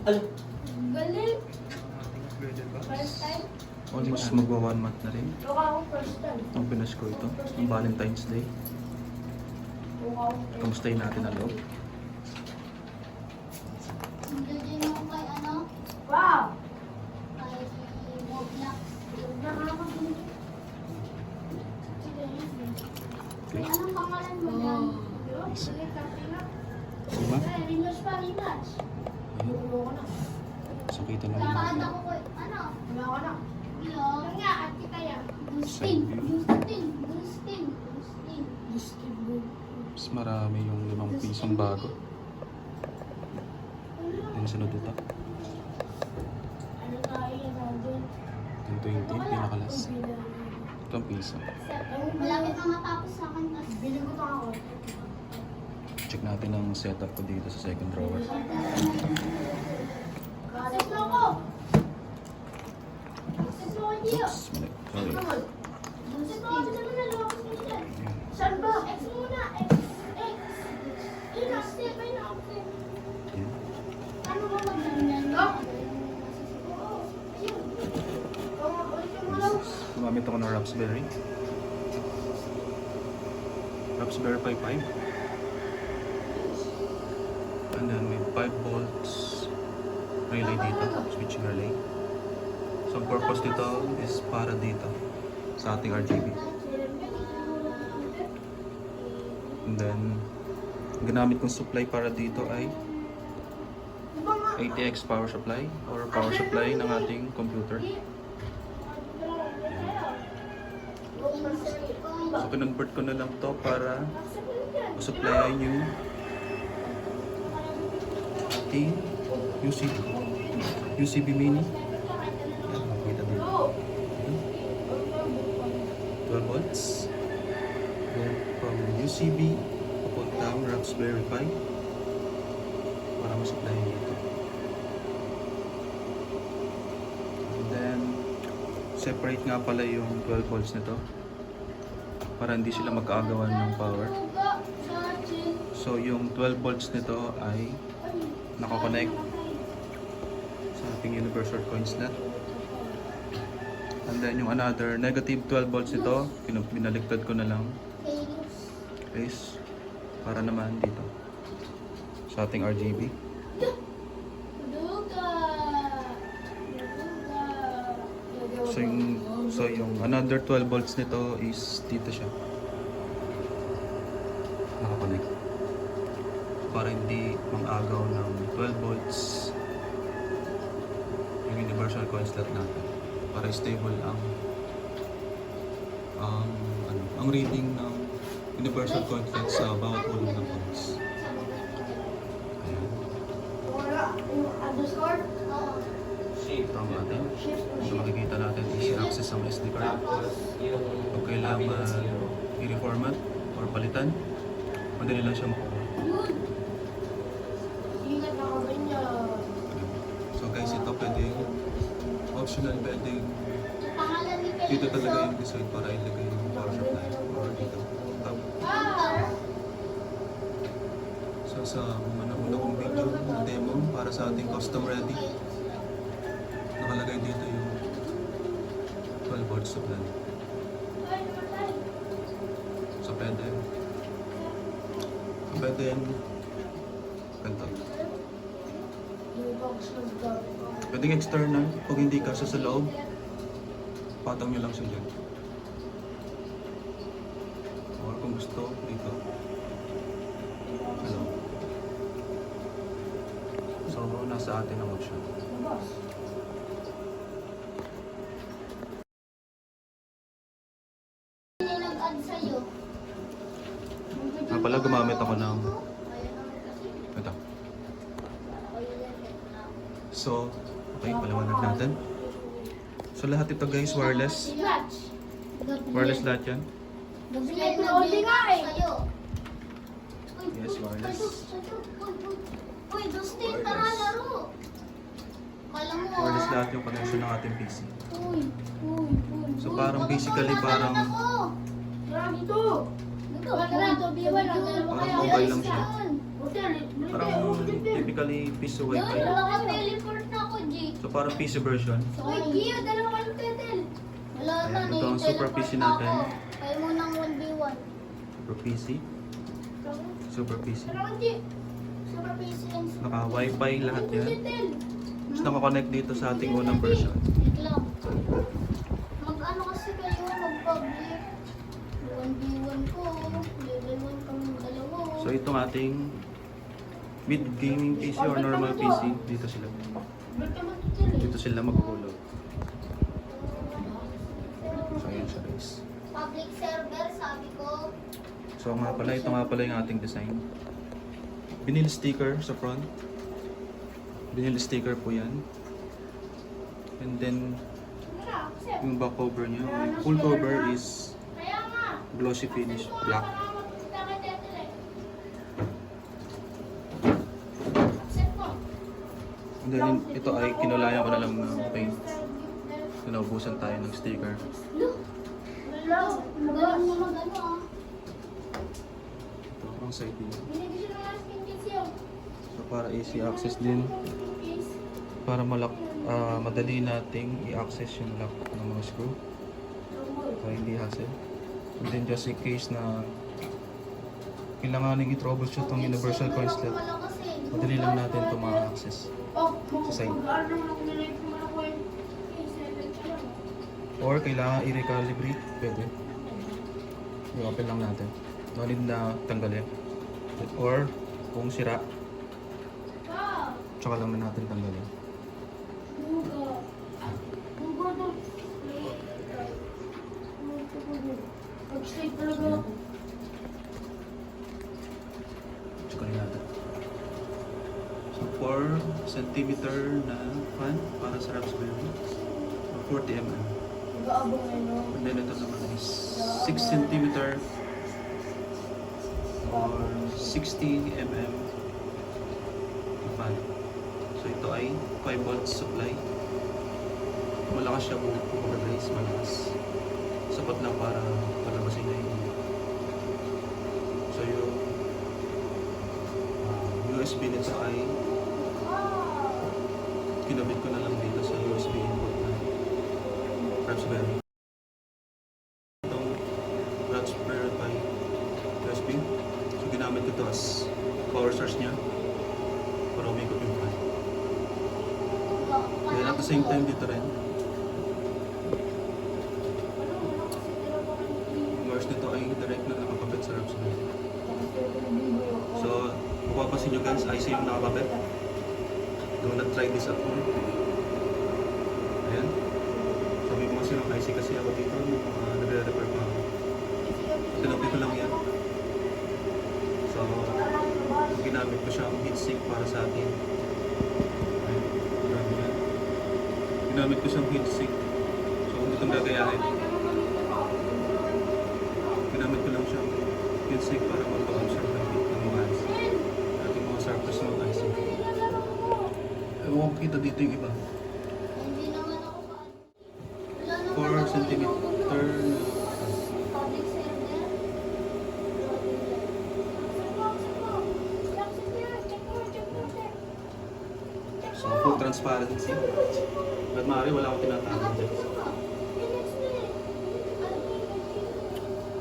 Galing. Pwede ba? First time. Almost magwa 1 month na rin. Mukha ako first time. Ang pinas ko ito. Ang Valentine's Day. Mukha ako. Kamustahin natin ang loob. Hindi mo kay ano? Wow! Kay Roblox. Nakakabili. May anong pangalan mo dyan? Sige, kape na. Diba? Eh, Rinos pa, Rinos. Ayun. Wala ko na. Sakita lang Lakad natin. ako ko. Ano? Wala ko na. Yo. Lang nga, at kita yan. Gustin. Gustin. Gustin. Gustin. Basketball. Mas marami yung 5 pisong bago. Then sunod ito. Ano tayo yan nandun? 1020, pinakalas. Itong piso. Malapit na matapos sa akin. Tas Bili ko pa ako. Check natin ang setup ko dito sa second drawer. Access mo ako! Access mo ako, Gio! Oops, mali. Sorry. Access mo ako, dito na lang. Ayan. Saan ba? X muna. X. X. Yun na, step. Ayun na, okay. Ayan. Ano ba mag-ganyan? Go! Oo. Ayun. Ulitin mo lang. Gumamit ako ng Raspberry. Raspberry Pi 5. And then may 5 volts relay dito, switching relay. So ang purpose dito is para dito sa ating RGB. And then ginamit kong supply para dito ay 80x power supply or power supply ng ating computer. So kinonvert ko na lang to para supplyan yung ating UCB mini. Ayan, makita dito. 12 volts. Then from UCB papuntang Raspberry Pi para masupplyan dito. And then separate nga pala yung 12 volts nito para hindi sila magkaagawan ng power. So yung 12 volts nito ay nakakonect sa ating universal coins net. And then yung another negative 12 volts nito, binaliktad ko na lang is para naman dito sa ating RGB. So yung another 12 volts nito is dito siya. Nakakonect. Para hindi mang-agaw ng 12 volts yung universal coin slot natin. Para stable ang reading ng universal coin slot sa bawat hulog ng coins. Ayan. Wala. Yung underscore? Ito ang atin. So makikita natin is access ang SD card. Kung kailangan i-reformat or palitan, madali lang siya makuha. Ingat na kami niya. So guys, ito pwede optional, pwede pangalan ni Felix. dito talaga yung design para ilagay yung power supply or dito. So sa mga nauna kong video na demo para sa ating custom ready, nakalagay dito yung 12 volts supply. So pwede ganito. Pwedeng external, pag hindi kasya sa loob, patang nyo lang siya dyan. Or kung gusto, dito. Hello. So, nasa atin ang option. Hindi nag-add sa'yo. Nga pala, gumamit ako ng ito. So, okay, paliwanag natin. So, lahat ito guys, wireless. Wireless lahat yan. Gabriel, Only nga eh. sa'yo. Yes, wireless. Uy, Dustin, tara laro. Kala mo Wireless lahat yung connection ng ating PC. Uy. So, parang basically, parang Tara dito. Dito, Tara dito, B1. Parang mobile lang siya. Parang typically PC Doon, Wi-Fi. naka-teleport na ako, G. So parang PC version. Uy, Gio, dalawa kayong tetel. Wala na, Ayan, ito ang super teleport PC na ako. natin. Kayo munang 1v1. Super PC. Super PC. Dalawa, G. Super PC and Naka Wi-Fi lahat yan. tetel. Tapos nakakonect dito sa ating unang version. Wait lang. Mag-ano kasi kayo, mag-public. 1v1 ko. Level 1 kami dalawa. So itong ating mid gaming PC or normal PC, dito sila. Ba't ka mag-tetel eh? Dito sila magkukulog. So ayan siya guys. Public server, sabi ko. So nga pala, ito nga pala yung ating design. Vinyl sticker sa front. Vinyl sticker po yan. And then, Wala, kasi. yung back cover niya, full cover is Kaya nga. glossy finish black. And then ito ay kinulayan ko na lang ng paint. Naubusan tayo ng sticker. Magaling mo mag-ano ah. Ito ang side view. Binigyan siya ng asking kids yun. So para easy access din. Para madali nating i-access yung lock ng mga screw. Para hindi hassle. And then just in case na kailanganin i-troubleshoot ang universal coin slot, Wala kasi. madali lang natin ito ma-access. Oh, Sa side. mag-ano lang nilay ko man ako yung A7 pa lang. Or kailangan i-recalibrate, pwede. I-open lang natin. No need na tanggalin. Or kung sira, Wow! tsaka lang na natin tanggalin. Buga. Buga to. Pag-straight talaga ako. Tsaka rin natin. So 4 cm na fan para sa Raspberry. 40 mm. Nag-aabang ngayon, no? And then ito naman is 6 cm or 60 mm na fan. So ito ay 5 volts supply. Malakas siya kung guys, malakas. Sapat lang para palabasin na yung init. So yung USB nito ay kinabit ko na lang dito sa USB input na Raspberry. Itong Raspberry Pi USB. So ginamit ko ito as power source niya para umikot yung fan. Then at the same time dito rin, yung wires nito ay direct na nakakabit sa Raspberry. So, kung papansin nyo guys, IC yung nakakabit. Do not try this at home. Ayan. Sabi ko kasi ng IC kasi ako dito, nagre-repair pa ako. Tinabi ko lang yan. So, ginamit ko siyang heatsink para sa atin. Ayan. Grabe yan. Ginamit ko siyang heatsink. So, kung itong gagayahin, ginamit ko lang siyang heatsink para magpa-observe ng heat ng mga IC. Ating mga surface ng IC. Ewan ko kita dito yung iba. Hindi naman ako pa. Wala naman 4 ako cm. public server. So, full transparency. But maaari wala akong tinatago dyan.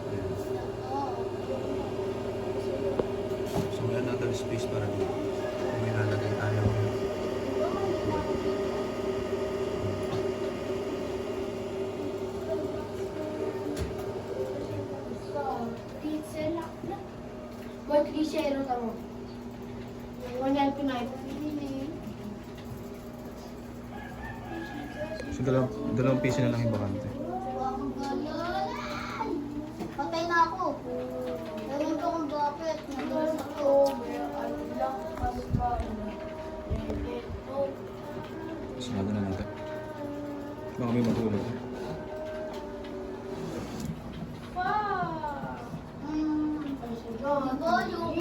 Ayan. So, may another space para dito. Kung may lalagay tayo. Boy, 3-0 tamo. 199. So, dalawang piso na lang yung bakante. Wow, ang galing. Patay na ako. Ewan ko kung bakit. Nagalas ako. Sarado na natin. Baka may matulog. Diba, yung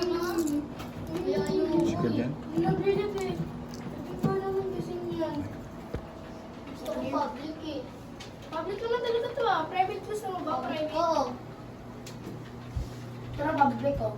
kaya yung Secure dyan? Nag-relip eh. Hindi ko naman kasing yan. gusto ko public eh. Public naman talaga to ah. Private class naman ba? Private. Oo. Pero public oh.